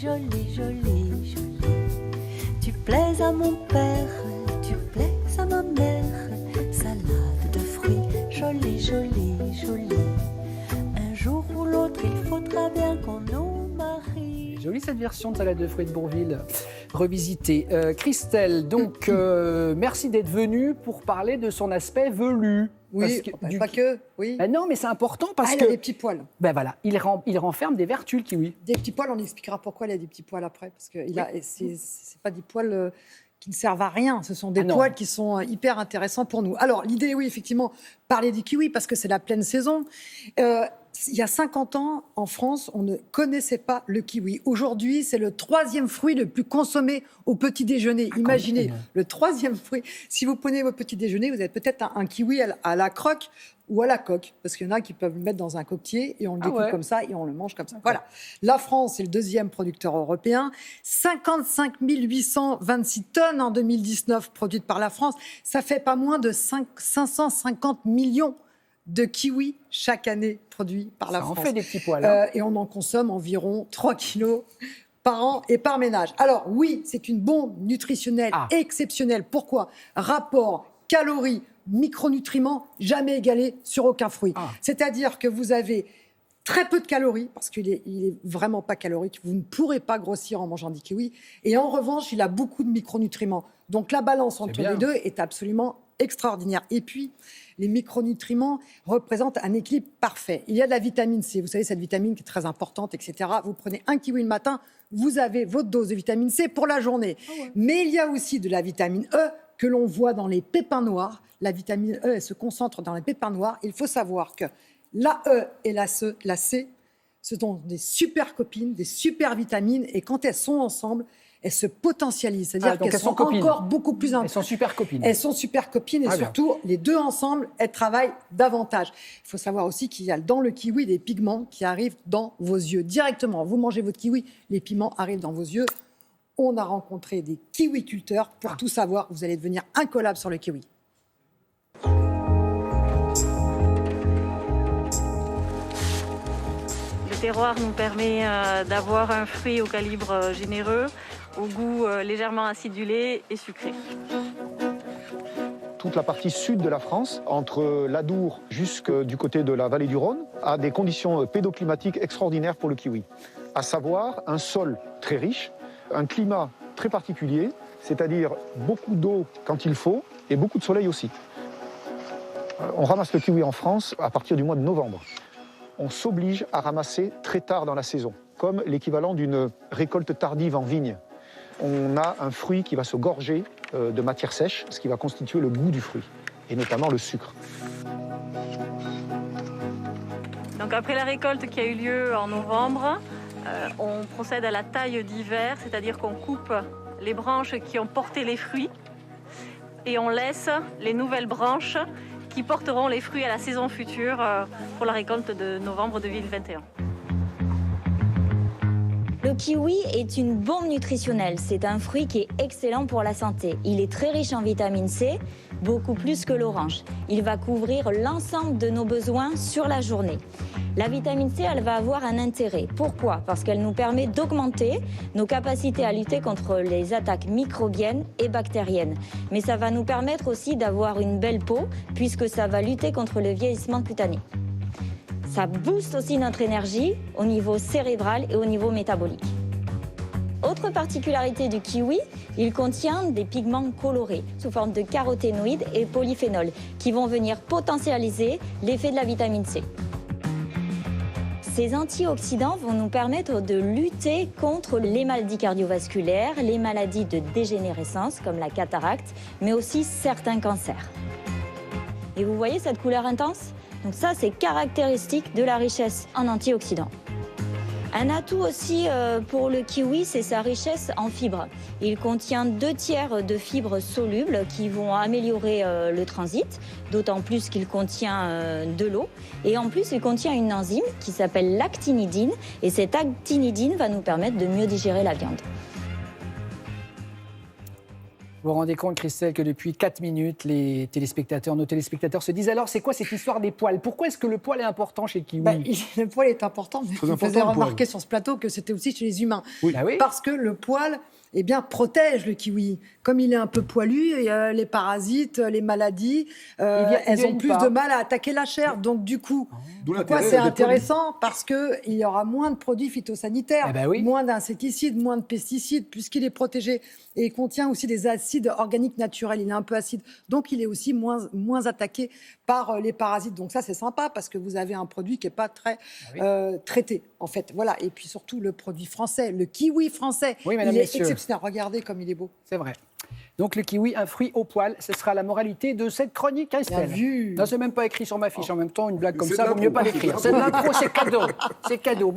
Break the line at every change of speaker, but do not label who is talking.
joli, joli, joli. Tu plais à mon père, tu plais à ma mère. Salade de fruits, joli, joli, joli. Un jour ou l'autre, il faudra bien qu'on nous marie.
Jolie cette version de salade de fruits de Bourvil, revisitée. Christelle, donc merci d'être venue pour parler de son aspect velu.
Oui, pas que, oui.
Ben non, mais c'est important parce que...
il a des petits poils.
Ben voilà, il renferme des vertus, le kiwi.
Des petits poils, on expliquera pourquoi il a des petits poils après. Parce que c'est pas des poils qui ne servent à rien. Ce sont des poils qui sont hyper intéressants pour nous. Alors, l'idée, oui, effectivement, parler du kiwi parce que c'est la pleine saison. Il y a 50 ans, en France, on ne connaissait pas le kiwi. Aujourd'hui, c'est le 3e fruit le plus consommé au petit déjeuner. Imaginez, le 3e fruit. Si vous prenez votre petit déjeuner, vous avez peut-être un kiwi à la croque ou à la coque. Parce qu'il y en a qui peuvent le mettre dans un coquetier et on le découpe comme ça et on le mange comme ça. Voilà. La France est le 2e producteur européen. 55 826 tonnes en 2019 produites par la France. Ça fait pas moins de 550 millions de kiwis chaque année produits par la France.
Ça en fait des petits poils.
Et on en consomme environ 3 kilos par an et par ménage. Alors oui, c'est une bombe nutritionnelle exceptionnelle. Pourquoi ? Rapport calories, micronutriments jamais égalé sur aucun fruit. C'est-à-dire que vous avez très peu de calories, parce qu'il est vraiment pas calorique. Vous ne pourrez pas grossir en mangeant des kiwis. Et en revanche, il a beaucoup de micronutriments. Donc la balance entre les deux est absolument extraordinaire. Et puis, les micronutriments représentent un équilibre parfait. Il y a de la vitamine C. Vous savez, cette vitamine qui est très importante, etc. Vous prenez un kiwi le matin, vous avez votre dose de vitamine C pour la journée. Mais il y a aussi de la vitamine E que l'on voit dans les pépins noirs. La vitamine E, elle se concentre dans les pépins noirs. Il faut savoir que la E et la C, ce sont des super copines, des super vitamines. Et quand elles sont ensemble, elles se potentialisent. C'est-à-dire qu'elles sont encore beaucoup plus...
Elles sont super copines.
Elles sont super copines et surtout, les deux ensemble, elles travaillent davantage. Il faut savoir aussi qu'il y a dans le kiwi des pigments qui arrivent dans vos yeux directement. Vous mangez votre kiwi, les pigments arrivent dans vos yeux. On a rencontré des kiwiculteurs pour tout savoir. Vous allez devenir incollable sur le kiwi.
Le terroir nous permet d'avoir un fruit au calibre généreux, au goût légèrement acidulé et sucré.
Toute la partie sud de la France, entre l'Adour jusque du côté de la vallée du Rhône, a des conditions pédoclimatiques extraordinaires pour le kiwi. À savoir un sol très riche, un climat très particulier, c'est-à-dire beaucoup d'eau quand il faut et beaucoup de soleil aussi. On ramasse le kiwi en France à partir du mois de novembre. On s'oblige à ramasser très tard dans la saison, comme l'équivalent d'une récolte tardive en vigne. On a un fruit qui va se gorger de matière sèche, ce qui va constituer le goût du fruit, et notamment le sucre.
Donc après la récolte qui a eu lieu en novembre, on procède à la taille d'hiver, c'est-à-dire qu'on coupe les branches qui ont porté les fruits et on laisse les nouvelles branches qui porteront les fruits à la saison future pour la récolte de novembre 2021.
Le kiwi est une bombe nutritionnelle. C'est un fruit qui est excellent pour la santé. Il est très riche en vitamine C, beaucoup plus que l'orange. Il va couvrir l'ensemble de nos besoins sur la journée. La vitamine C, elle va avoir un intérêt. Pourquoi ? Parce qu'elle nous permet d'augmenter nos capacités à lutter contre les attaques microbiennes et bactériennes. Mais ça va nous permettre aussi d'avoir une belle peau, puisque ça va lutter contre le vieillissement cutané. Ça booste aussi notre énergie au niveau cérébral et au niveau métabolique. Autre particularité du kiwi, il contient des pigments colorés sous forme de caroténoïdes et polyphénols qui vont venir potentialiser l'effet de la vitamine C. Ces antioxydants vont nous permettre de lutter contre les maladies cardiovasculaires, les maladies de dégénérescence comme la cataracte, mais aussi certains cancers. Et vous voyez cette couleur intense ? Donc ça, c'est caractéristique de la richesse en antioxydants. Un atout aussi pour le kiwi, c'est sa richesse en fibres. Il contient 2/3 de fibres solubles qui vont améliorer le transit, d'autant plus qu'il contient de l'eau. Et en plus, il contient une enzyme qui s'appelle l'actinidine. Et cette actinidine va nous permettre de mieux digérer la viande.
Vous vous rendez compte, Christelle, que depuis 4 minutes, nos téléspectateurs se disent alors, c'est quoi cette histoire des poils? Pourquoi est-ce que le poil est important chez le kiwi?
Le poil est important, mais
Très
vous
important,
faisais
le poil.
remarquer sur ce plateau que c'était aussi chez les humains.
Ah oui.
Parce que le poil protège le kiwi. Comme il est un peu poilu, les parasites, les maladies, elles ont plus de mal à attaquer la chair. Donc du coup,
D'où
pourquoi
l'intérêt
c'est
des poils.
intéressant? Parce qu'il y aura moins de produits phytosanitaires,
Eh ben oui.
moins d'insecticides, moins de pesticides, puisqu'il est protégé. Et il contient aussi des acides organiques naturels. Il est un peu acide. Donc il est aussi moins attaqué par les parasites. Donc ça, c'est sympa parce que vous avez un produit qui n'est pas très traité, en fait. Voilà. Et puis surtout, le produit français, le kiwi français,
Oui, mesdames,
il est
messieurs.
exceptionnel. Regardez comme il est beau.
C'est vrai. Donc le kiwi, un fruit au poil, ce sera la moralité de cette chronique, Christelle.
Bien vu.
Non, c'est même pas écrit sur ma fiche. En même temps, une blague comme
C'est
ça,
de
vaut mieux
l'impro.
pas l'écrire. C'est de l'impro, c'est cadeau. C'est cadeau.